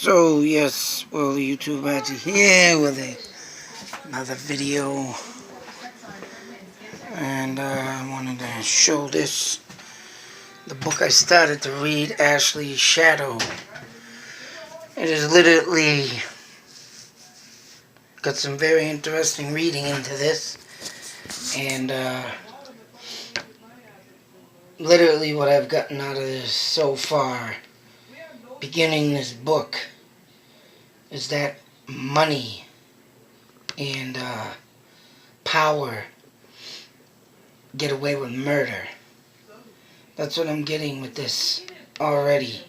So yes, well, YouTube Magic here with another video, and I wanted to show this, the book I started to read, Ashley's Shadow. It is literally got some very interesting reading into this, and literally what I've gotten out of this so far, beginning this book, is that money and power get away with murder. That's what I'm getting with this already.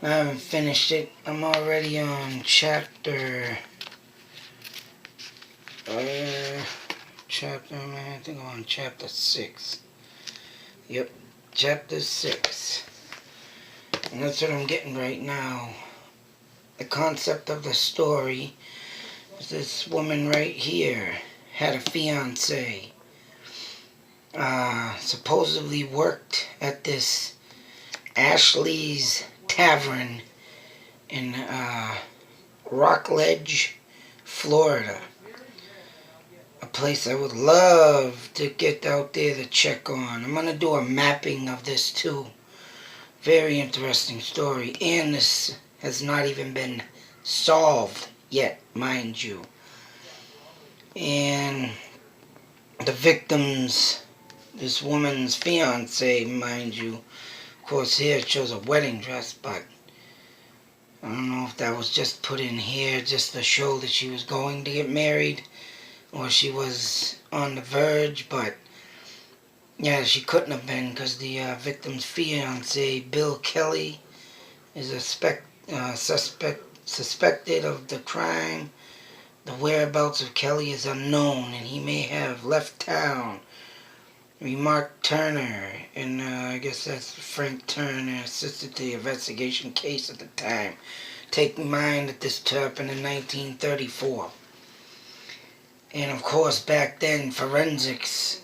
I haven't finished it. I'm already on chapter, I think I'm on chapter 6. Yep, chapter 6. And that's what I'm getting right now. The concept of the story is this woman right here had a fiance. Supposedly worked at this Ashley's Tavern in Rockledge, Florida. A place I would love to get out there to check on. I'm going to do a mapping of this too. Very interesting story. And this has not even been solved yet, mind you. And the victims, this woman's fiance, mind you. Of course, here it shows a wedding dress, but I don't know if that was just put in here just to show that she was going to get married, or she was on the verge, but yeah, she couldn't have been, because the victim's fiance, Bill Kelly, is a suspected of the crime. The whereabouts of Kelly is unknown, and he may have left town, remarked Turner, and I guess that's Frank Turner, assisted the investigation case at the time. Take in mind that this happened in 1934. And of course, back then, forensics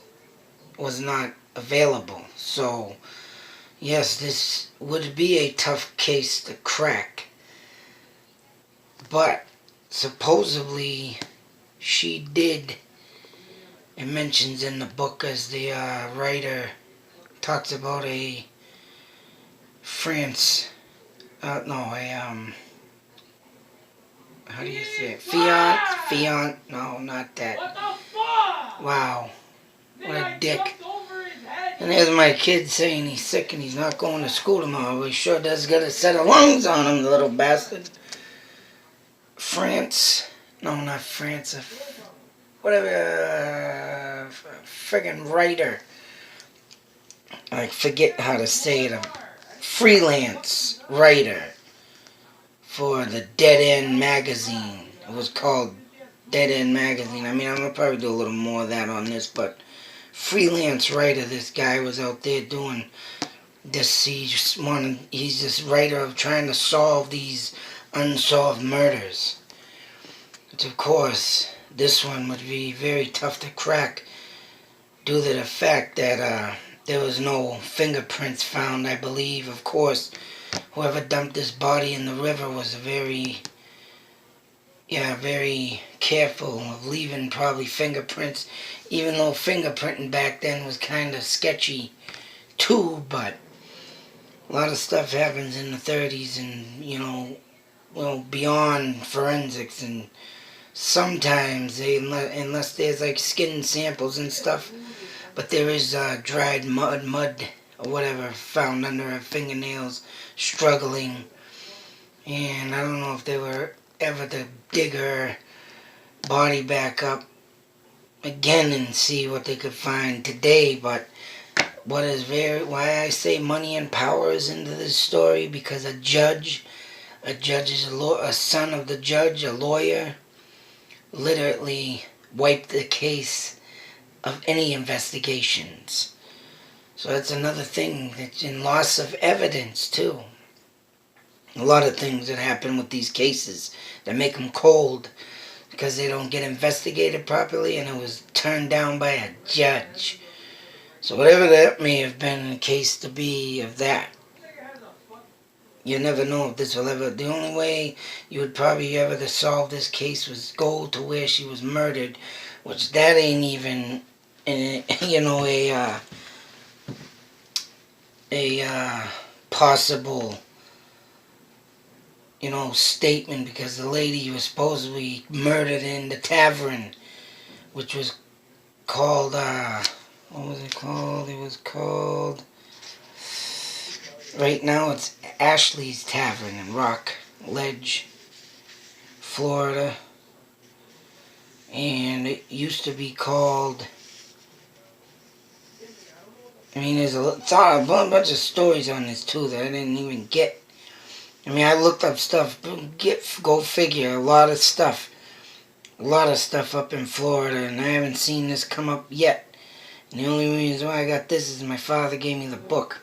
was not available. So, yes, this would be a tough case to crack. But, supposedly, she did. It mentions in the book, as the writer talks about a how do you say it? No, not that. What the fuck? Wow. What a dick. And there's my kid saying he's sick and he's not going to school tomorrow. Well, he sure does got a set of lungs on him, the little bastard. Not France, whatever, friggin' writer. I forget how to say it. A freelance writer for the Dead End magazine. It was called Dead End magazine. I mean, I'm gonna probably do a little more of that on this, but freelance writer. This guy was out there doing this. He's this writer of trying to solve these unsolved murders. Which, of course, this one would be very tough to crack due to the fact that there was no fingerprints found, I believe. Of course, whoever dumped this body in the river was very careful of leaving probably fingerprints, even though fingerprinting back then was kind of sketchy too. But a lot of stuff happens in the 30s and, beyond forensics, and sometimes unless there's like skin samples and stuff, but there is dried mud or whatever found under her fingernails, struggling. And I don't know if they were ever to dig her body back up again and see what they could find today. But why I say money and power is into this story, because a judge is a son of the judge, a lawyer, literally wiped the case of any investigations. So that's another thing, that's in loss of evidence too. A lot of things that happen with these cases that make them cold because they don't get investigated properly, and it was turned down by a judge. So whatever that may have been the case to be of that. you never know if this will ever... The only way you would probably ever to solve this case was go to where she was murdered, which that ain't even, you know, a possible, you know, statement, because the lady was supposedly murdered in the tavern, which was called, what was it called? It was called... Right now it's Ashley's Tavern in Rock Ledge, Florida. And it used to be called... I mean, there's a bunch of stories on this too that I didn't even get. I mean, I looked up stuff. Go figure. A lot of stuff up in Florida, and I haven't seen this come up yet. And the only reason why I got this is my father gave me the book,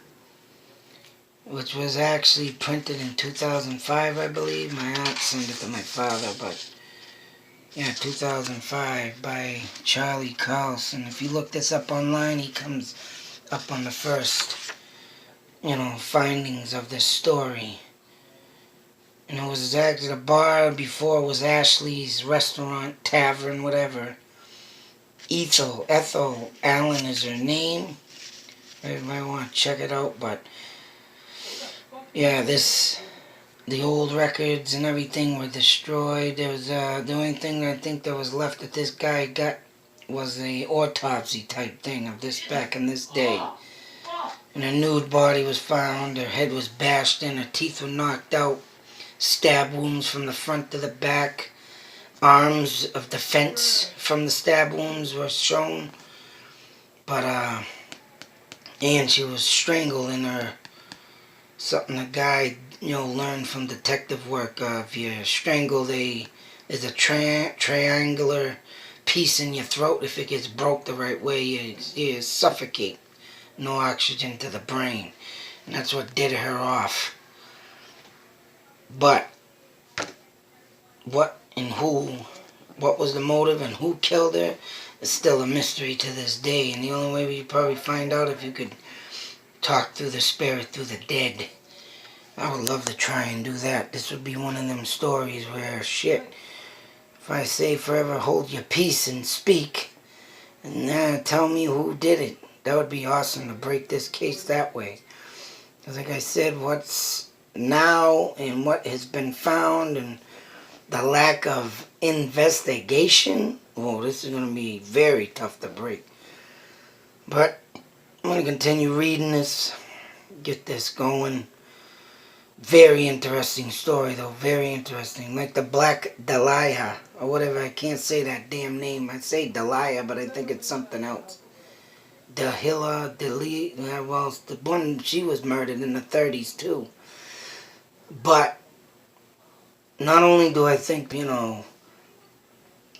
which was actually printed in 2005, I believe. My aunt sent it to my father, but yeah, 2005 by Charlie Carlson. If you look this up online, he comes up on the first, you know, findings of this story. And it was actually the bar before was Ashley's Restaurant, Tavern, whatever. Ethel Allen is her name. You might want to check it out, but yeah, the old records and everything were destroyed. There was the only thing I think that was left that this guy got was a autopsy type thing of this back in this day. And a nude body was found. Her head was bashed in. Her teeth were knocked out. Stab wounds from the front to the back. Arms of defense from the stab wounds were shown. But and she was strangled in her... Something a guy, you know, learned from detective work. If you strangle there's a triangular piece in your throat. If it gets broke the right way, you suffocate. No oxygen to the brain. And that's what did her off. But what and who, what was the motive and who killed her is still a mystery to this day. And the only way we probably find out if you could talk through the spirit, through the dead. I would love to try and do that. This would be one of them stories where, shit, if I say forever hold your peace and speak, and tell me who did it, that would be awesome to break this case that way. Because like I said, what's now and what has been found and the lack of investigation, oh, this is going to be very tough to break. But I'm going to continue reading this, get this going. Very interesting story, though. Very interesting. Like the Black Dahlia, or whatever. I can't say that damn name. I say Dahlia, but I think it's something else. Dahlia, well, the one, she was murdered in the 30s, too. But not only do I think, you know,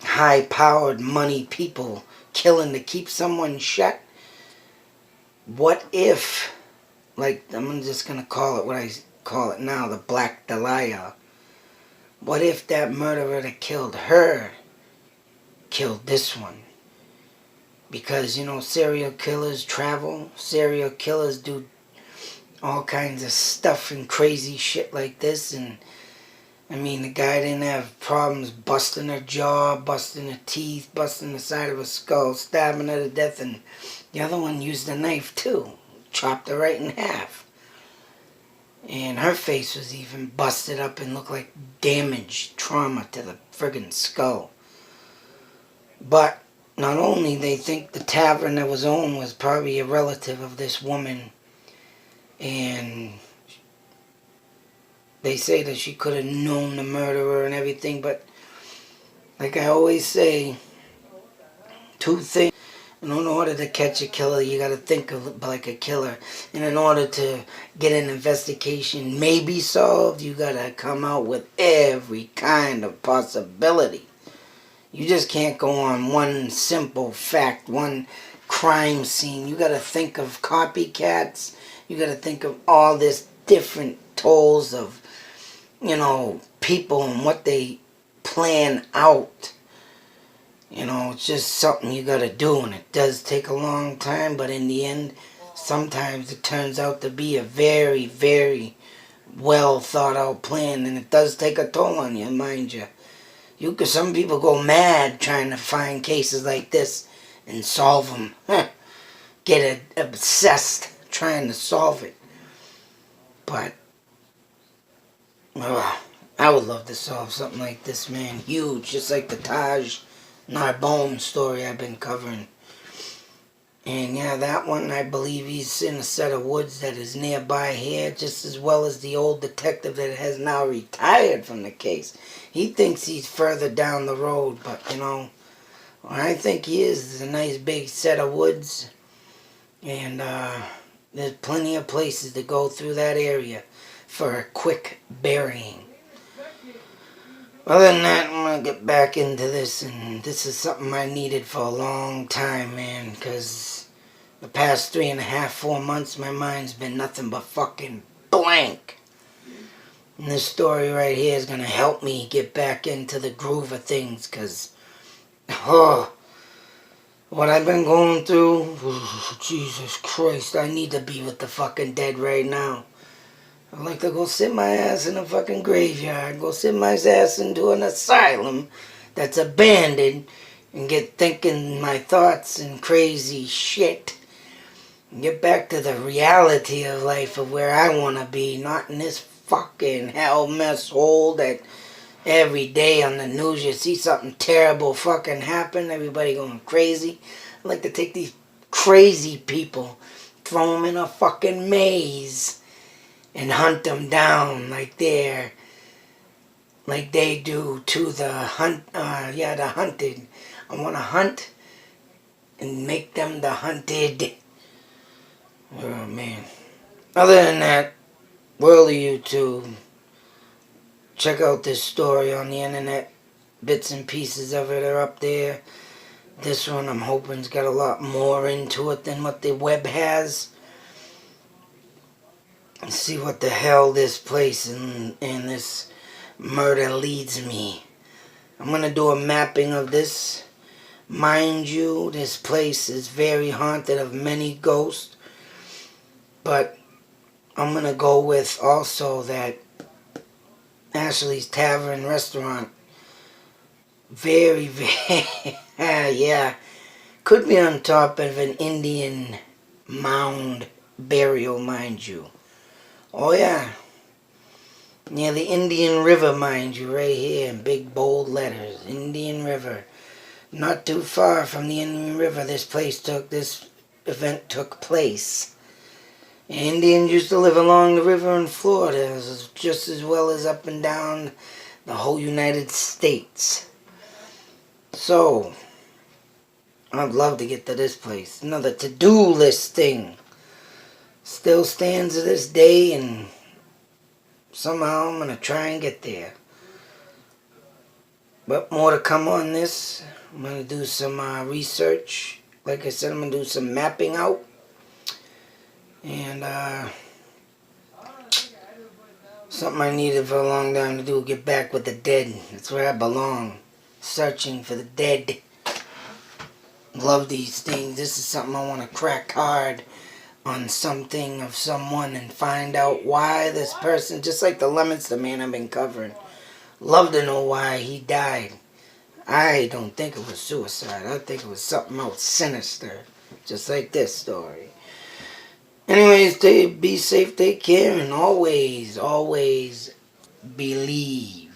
high-powered money people killing to keep someone shut, what if, like, I'm just going to call it what I call it now, the Black Dahlia. What if that murderer that killed her killed this one? Because, you know, serial killers travel. Serial killers do all kinds of stuff and crazy shit like this. And, I mean, the guy didn't have problems busting her jaw, busting her teeth, busting the side of her skull, stabbing her to death. And the other one used a knife, too. Chopped her right in half. And her face was even busted up and looked like damage, trauma to the friggin' skull. But not only they think the tavern that was owned was probably a relative of this woman, and they say that she could have known the murderer and everything, but like I always say, two things. And in order to catch a killer, you got to think of like a killer. And in order to get an investigation maybe solved, you got to come out with every kind of possibility. You just can't go on one simple fact, one crime scene. You got to think of copycats. You got to think of all this different tolls of, you know, people and what they plan out. You know, it's just something you gotta do, and it does take a long time, but in the end, sometimes it turns out to be a very, very well thought out plan, and it does take a toll on you, mind you. Some people go mad trying to find cases like this and solve them. Get obsessed trying to solve it. But, I would love to solve something like this, man. Huge, just like the Taj Narbonne story I've been covering. And yeah, that one, I believe he's in a set of woods that is nearby here, just as well as the old detective that has now retired from the case. He thinks he's further down the road, but, where I think he is a nice big set of woods. And there's plenty of places to go through that area for a quick burying. Other than that, I'm going to get back into this, and this is something I needed for a long time, man, because the past 3.5, 4 months, my mind's been nothing but fucking blank. And this story right here is going to help me get back into the groove of things, because, what I've been going through, Jesus Christ, I need to be with the fucking dead right now. I'd like to go sit my ass in a fucking graveyard, go sit my ass into an asylum that's abandoned, and get thinking my thoughts and crazy shit. And get back to the reality of life of where I want to be, not in this fucking hell mess hole that every day on the news you see something terrible fucking happen, everybody going crazy. I'd like to take these crazy people, throw them in a fucking maze, and hunt them down like they do to the the hunted. I want to hunt and make them the hunted. Oh, man. Other than that, world of YouTube, check out this story on the internet. Bits and pieces of it are up there. This one I'm hoping's got a lot more into it than what the web has. And see what the hell this place and this murder leads me. I'm going to do a mapping of this. Mind you, this place is very haunted of many ghosts. But I'm going to go with also that Ashley's Tavern Restaurant. Very, yeah. Could be on top of an Indian mound burial, mind you. Oh, yeah. Near the Indian River, mind you, right here in big bold letters. Indian River. Not too far from the Indian River this event took place. Indians used to live along the river in Florida, just as well as up and down the whole United States. So, I'd love to get to this place. Another to-do list thing. Still stands to this day, and somehow I'm going to try and get there. But more to come on this. I'm going to do some research. Like I said, I'm going to do some mapping out. And something I needed for a long time to do, get back with the dead. That's where I belong. Searching for the dead. Love these things. This is something I want to crack hard on something of someone and find out why this person, just like the Lemonster man I've been covering, love to know why he died. I don't think it was suicide. I think it was something else sinister, just like this story. Anyways, be safe, take care, and always, always believe.